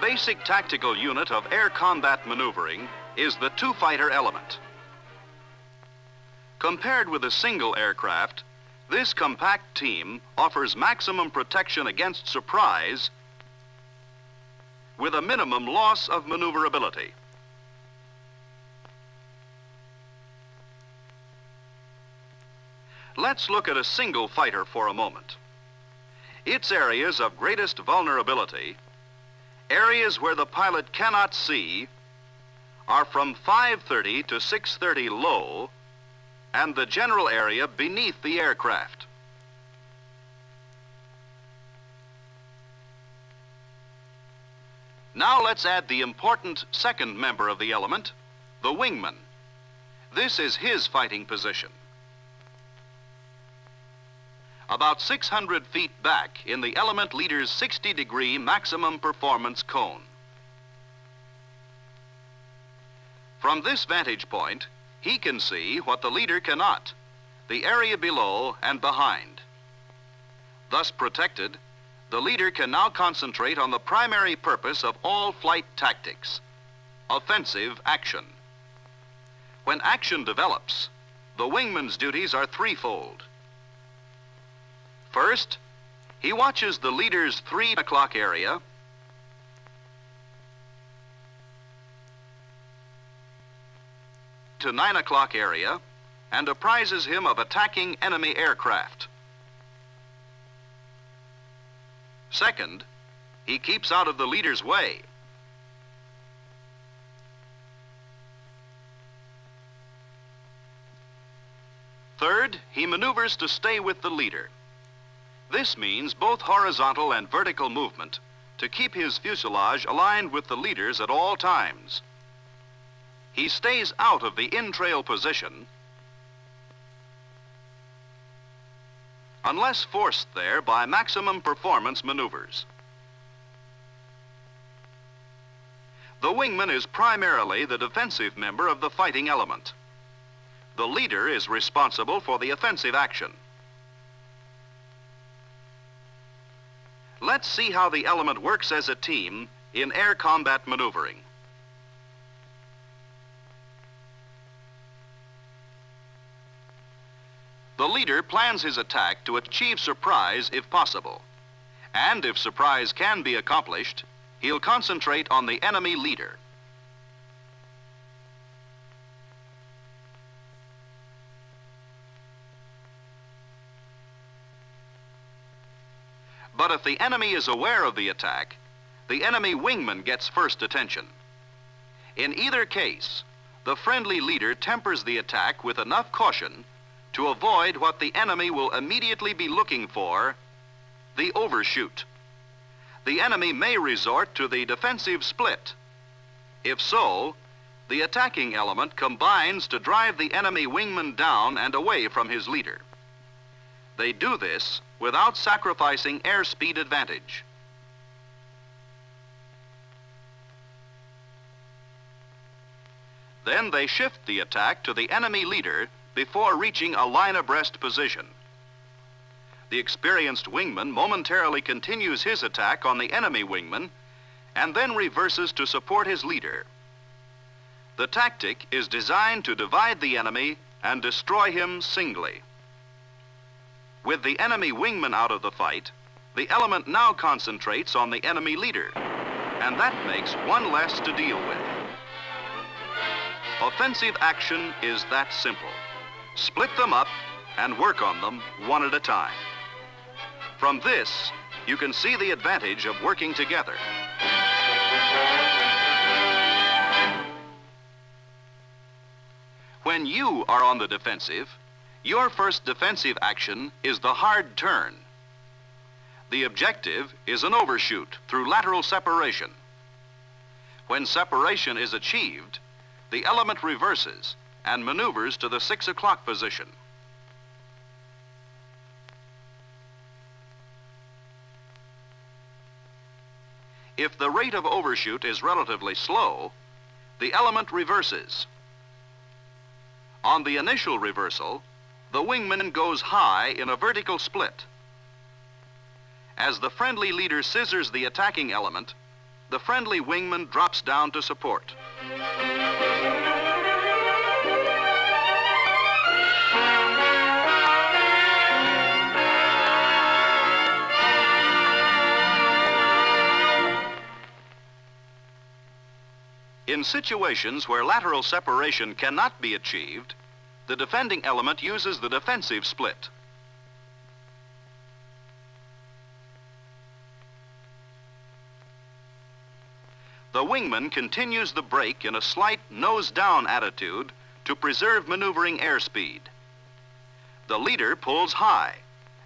basic tactical unit of air combat maneuvering is the two-fighter element. Compared with a single aircraft, this compact team offers maximum protection against surprise with a minimum loss of maneuverability. Let's look at a single fighter for a moment. Its areas of greatest vulnerability, areas where the pilot cannot see, are from 530 to 630 low, and the general area beneath the aircraft. Now let's add the important second member of the element, the wingman. This is his fighting position. About 600 feet back in the element leader's 60-degree maximum performance cone. From this vantage point, he can see what the leader cannot, the area below and behind. Thus protected, the leader can now concentrate on the primary purpose of all flight tactics, offensive action. When action develops, the wingman's duties are threefold. First, he watches the leader's 3 o'clock area, to 9 o'clock area and apprises him of attacking enemy aircraft. Second, he keeps out of the leader's way. Third, he maneuvers to stay with the leader. This means both horizontal and vertical movement to keep his fuselage aligned with the leader's at all times. He stays out of the in-trail position unless forced there by maximum performance maneuvers. The wingman is primarily the defensive member of the fighting element. The leader is responsible for the offensive action. Let's see how the element works as a team in air combat maneuvering. The leader plans his attack to achieve surprise if possible. And if surprise can be accomplished, he'll concentrate on the enemy leader. But if the enemy is aware of the attack, the enemy wingman gets first attention. In either case, the friendly leader tempers the attack with enough caution to avoid what the enemy will immediately be looking for, the overshoot. The enemy may resort to the defensive split. If so, the attacking element combines to drive the enemy wingman down and away from his leader. They do this without sacrificing airspeed advantage. Then they shift the attack to the enemy leader before reaching a line abreast position. The experienced wingman momentarily continues his attack on the enemy wingman and then reverses to support his leader. The tactic is designed to divide the enemy and destroy him singly. With the enemy wingman out of the fight, the element now concentrates on the enemy leader, and that makes one less to deal with. Offensive action is that simple. Split them up and work on them one at a time. From this, you can see the advantage of working together. When you are on the defensive, your first defensive action is the hard turn. The objective is an overshoot through lateral separation. When separation is achieved, the element reverses and maneuvers to the 6 o'clock position. If the rate of overshoot is relatively slow, the element reverses. On the initial reversal, the wingman goes high in a vertical split. As the friendly leader scissors the attacking element, the friendly wingman drops down to support. In situations where lateral separation cannot be achieved, the defending element uses the defensive split. The wingman continues the brake in a slight nose-down attitude to preserve maneuvering airspeed. The leader pulls high,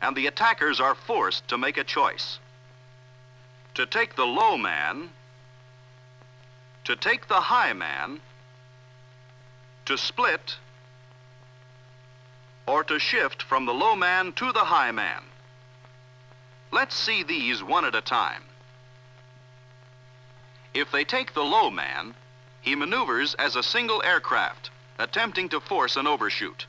and the attackers are forced to make a choice. To take the low man, to take the high man, to split, or to shift from the low man to the high man. Let's see these one at a time. If they take the low man, he maneuvers as a single aircraft, attempting to force an overshoot.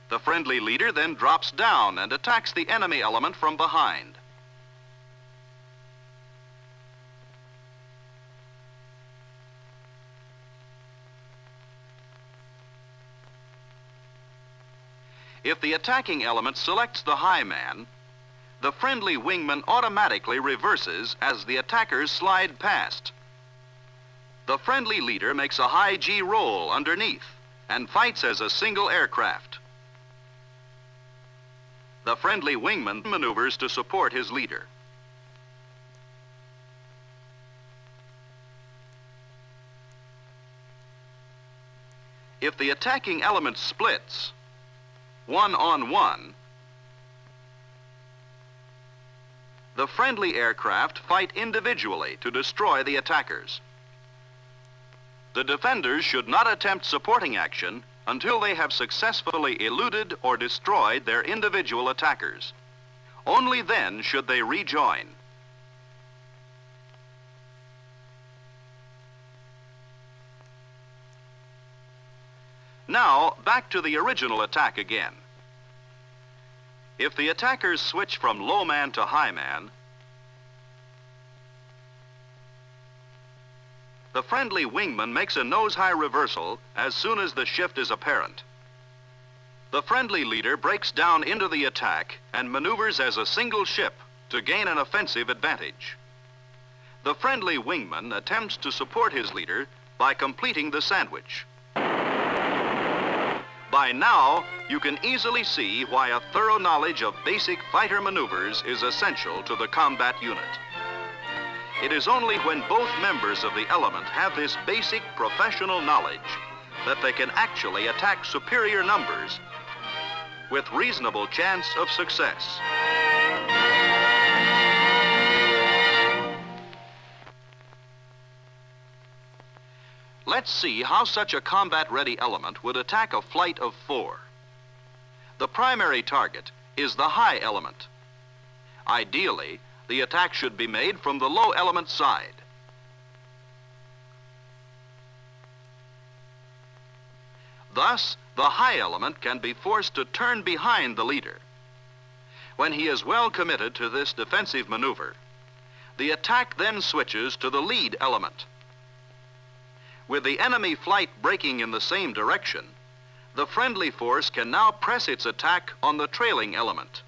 The friendly leader then drops down and attacks the enemy element from behind. If the attacking element selects the high man, the friendly wingman automatically reverses as the attackers slide past. The friendly leader makes a high G roll underneath and fights as a single aircraft. The friendly wingman maneuvers to support his leader. If the attacking element splits, one-on-one, the friendly aircraft fight individually to destroy the attackers. The defenders should not attempt supporting action until they have successfully eluded or destroyed their individual attackers. Only then should they rejoin. Now, back to the original attack again. If the attackers switch from low man to high man, the friendly wingman makes a nose-high reversal as soon as the shift is apparent. The friendly leader breaks down into the attack and maneuvers as a single ship to gain an offensive advantage. The friendly wingman attempts to support his leader by completing the sandwich. By now, you can easily see why a thorough knowledge of basic fighter maneuvers is essential to the combat unit. It is only when both members of the element have this basic professional knowledge that they can actually attack superior numbers with reasonable chance of success. Let's see how such a combat-ready element would attack a flight of 4. The primary target is the high element. Ideally, the attack should be made from the low element side. Thus, the high element can be forced to turn behind the leader. When he is well committed to this defensive maneuver, the attack then switches to the lead element. With the enemy flight breaking in the same direction, the friendly force can now press its attack on the trailing element.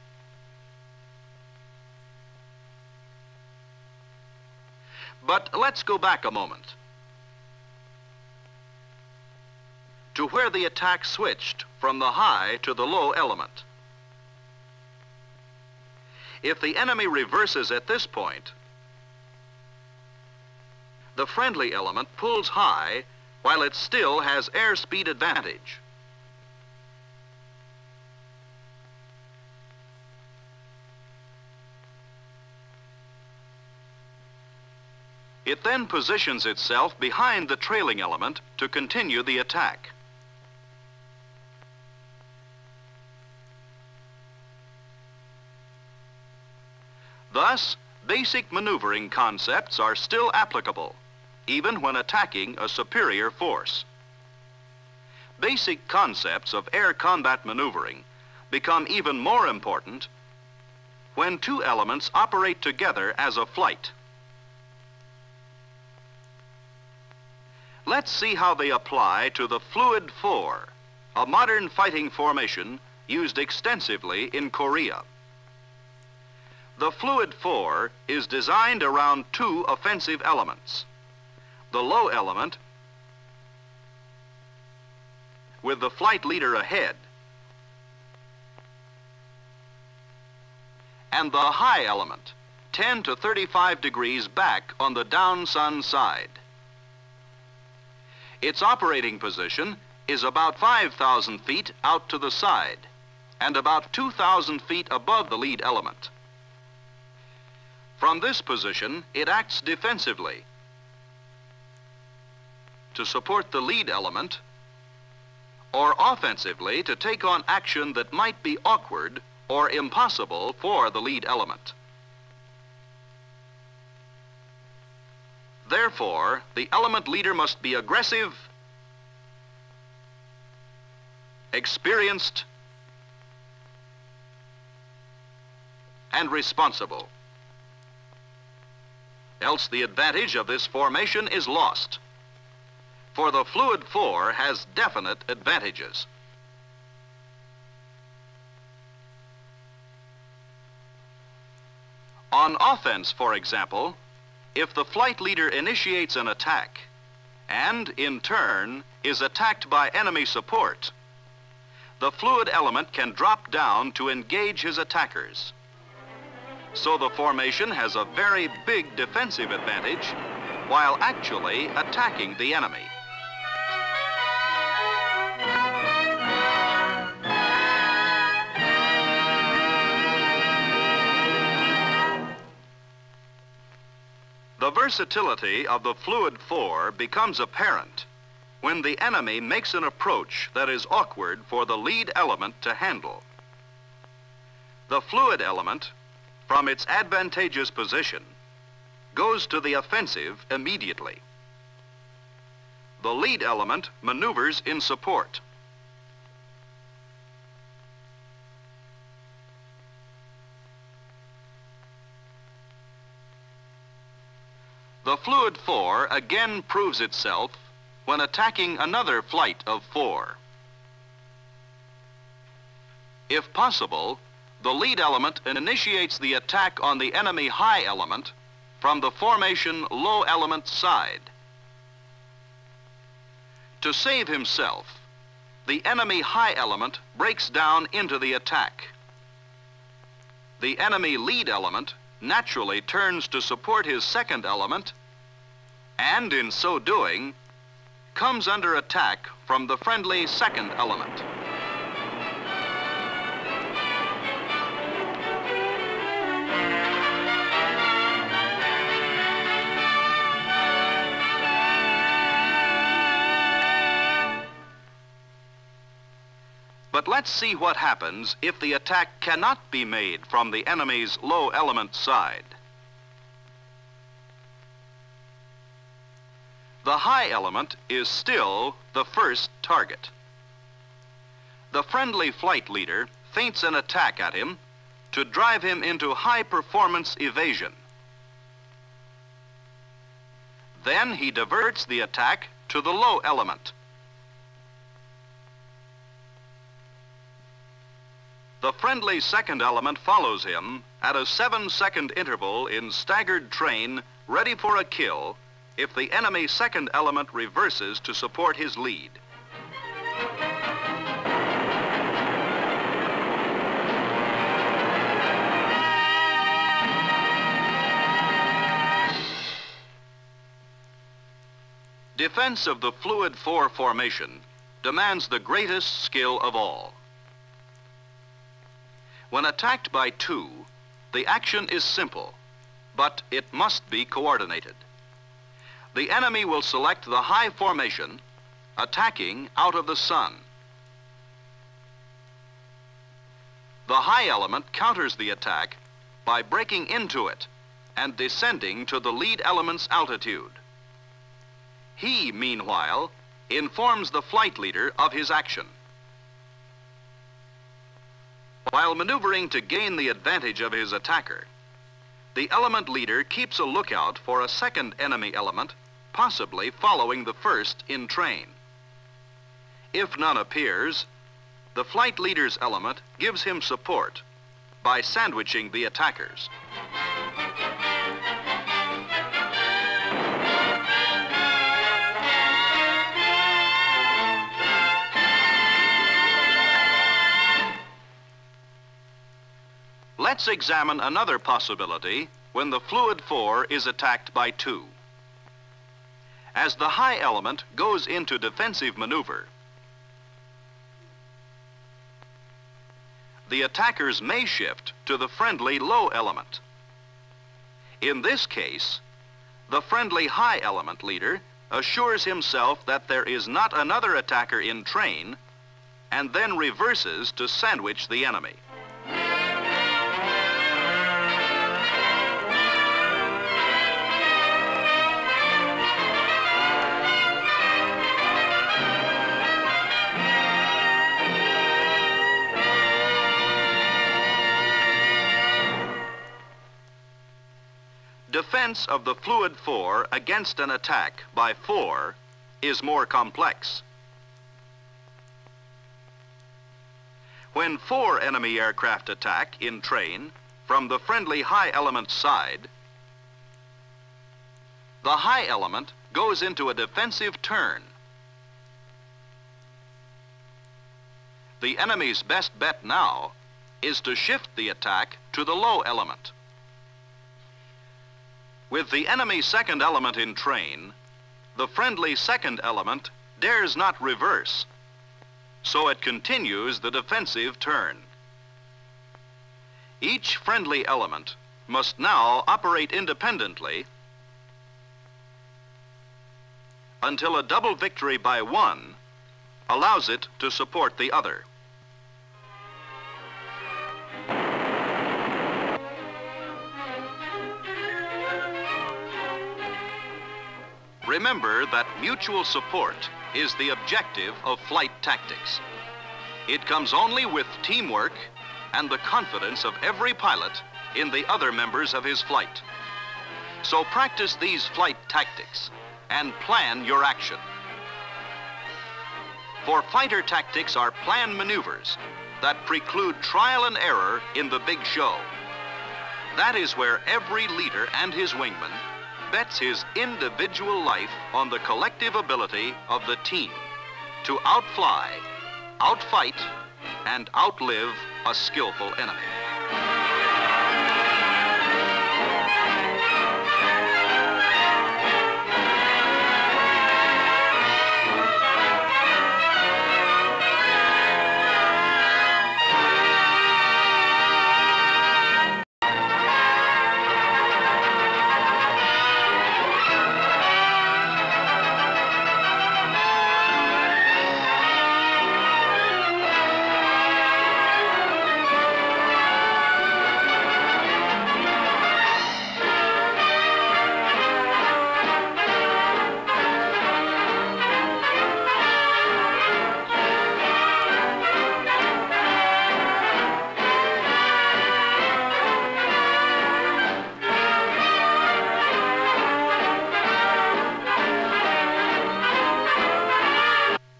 But let's go back a moment to where the attack switched from the high to the low element. If the enemy reverses at this point, the friendly element pulls high while it still has airspeed advantage. It then positions itself behind the trailing element to continue the attack. Thus, basic maneuvering concepts are still applicable, even when attacking a superior force. Basic concepts of air combat maneuvering become even more important when two elements operate together as a flight. Let's see how they apply to the Fluid 4, a modern fighting formation used extensively in Korea. The Fluid 4 is designed around two offensive elements. The low element, with the flight leader ahead, and the high element, 10 to 35 degrees back on the down-sun side. Its operating position is about 5,000 feet out to the side and about 2,000 feet above the lead element. From this position, it acts defensively to support the lead element or offensively to take on action that might be awkward or impossible for the lead element. Therefore, the element leader must be aggressive, experienced, and responsible. Else the advantage of this formation is lost. For the Fluid 4 has definite advantages. On offense, for example, if the flight leader initiates an attack and, in turn, is attacked by enemy support, the fluid element can drop down to engage his attackers. So the formation has a very big defensive advantage while actually attacking the enemy. The versatility of the Fluid 4 becomes apparent when the enemy makes an approach that is awkward for the lead element to handle. The fluid element, from its advantageous position, goes to the offensive immediately. The lead element maneuvers in support. The Fluid 4 again proves itself when attacking another flight of 4. If possible, the lead element initiates the attack on the enemy high element from the formation low element side. To save himself, the enemy high element breaks down into the attack. The enemy lead element naturally turns to support his second element and, in so doing, comes under attack from the friendly second element. But let's see what happens if the attack cannot be made from the enemy's low element side. The high element is still the first target. The friendly flight leader feints an attack at him to drive him into high-performance evasion. Then he diverts the attack to the low element. The friendly second element follows him at a 7-second interval in staggered train, ready for a kill if the enemy second element reverses to support his lead. Defense of the Fluid 4 formation demands the greatest skill of all. When attacked by two, the action is simple, but it must be coordinated. The enemy will select the high formation, attacking out of the sun. The high element counters the attack by breaking into it and descending to the lead element's altitude. He, meanwhile, informs the flight leader of his action. While maneuvering to gain the advantage of his attacker, the element leader keeps a lookout for a second enemy element possibly following the first in train. If none appears, the flight leader's element gives him support by sandwiching the attackers. Let's examine another possibility when the fluid 4 is attacked by 2. As the high element goes into defensive maneuver, the attackers may shift to the friendly low element. In this case, the friendly high element leader assures himself that there is not another attacker in train and then reverses to sandwich the enemy. Defense of the fluid 4 against an attack by 4 is more complex. When 4 enemy aircraft attack in train from the friendly high element side, the high element goes into a defensive turn. The enemy's best bet now is to shift the attack to the low element. With the enemy second element in train, the friendly second element dares not reverse, so it continues the defensive turn. Each friendly element must now operate independently until a double victory by 1 allows it to support the other. Remember that mutual support is the objective of flight tactics. It comes only with teamwork and the confidence of every pilot in the other members of his flight. So practice these flight tactics and plan your action. For fighter tactics are planned maneuvers that preclude trial and error in the big show. That is where every leader and his wingman bets his individual life on the collective ability of the team to outfly, outfight, and outlive a skillful enemy.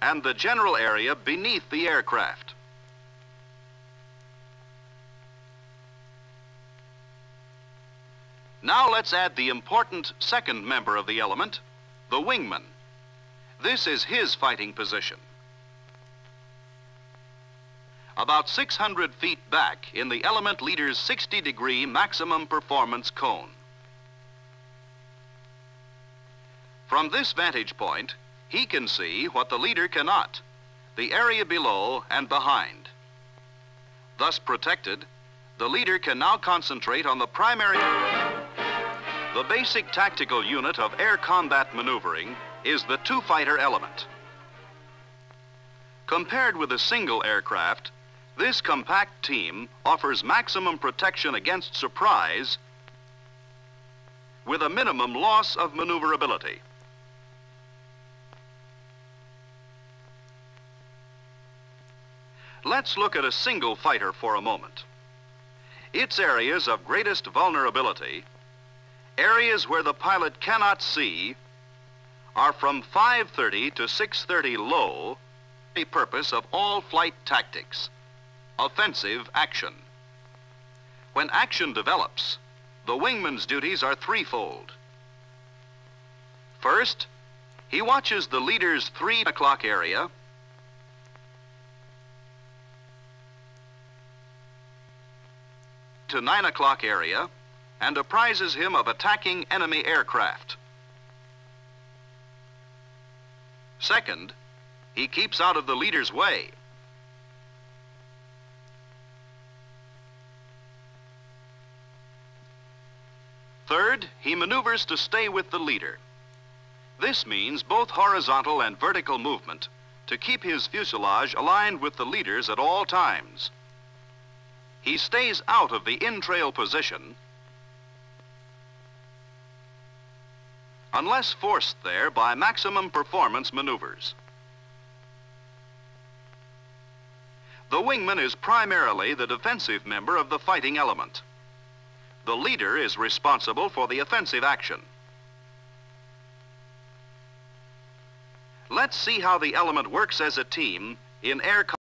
And the general area beneath the aircraft. Now let's add the important second member of the element, the wingman. This is his fighting position. About 600 feet back in the element leader's 60-degree maximum performance cone. From this vantage point, he can see what the leader cannot, the area below and behind. Thus protected, the leader can now concentrate on the primary. The basic tactical unit of air combat maneuvering is the two-fighter element. Compared with a single aircraft, this compact team offers maximum protection against surprise with a minimum loss of maneuverability. Let's look at a single fighter for a moment. Its areas of greatest vulnerability, areas where the pilot cannot see, are from 5:30 to 6:30 low, the purpose of all flight tactics, offensive action. When action develops, the wingman's duties are threefold. First, he watches the leader's 3 o'clock area, to 9 o'clock area, and apprises him of attacking enemy aircraft. Second, he keeps out of the leader's way. Third, he maneuvers to stay with the leader. This means both horizontal and vertical movement to keep his fuselage aligned with the leader's at all times. He stays out of the in-trail position unless forced there by maximum performance maneuvers. The wingman is primarily the defensive member of the fighting element. The leader is responsible for the offensive action. Let's see how the element works as a team in air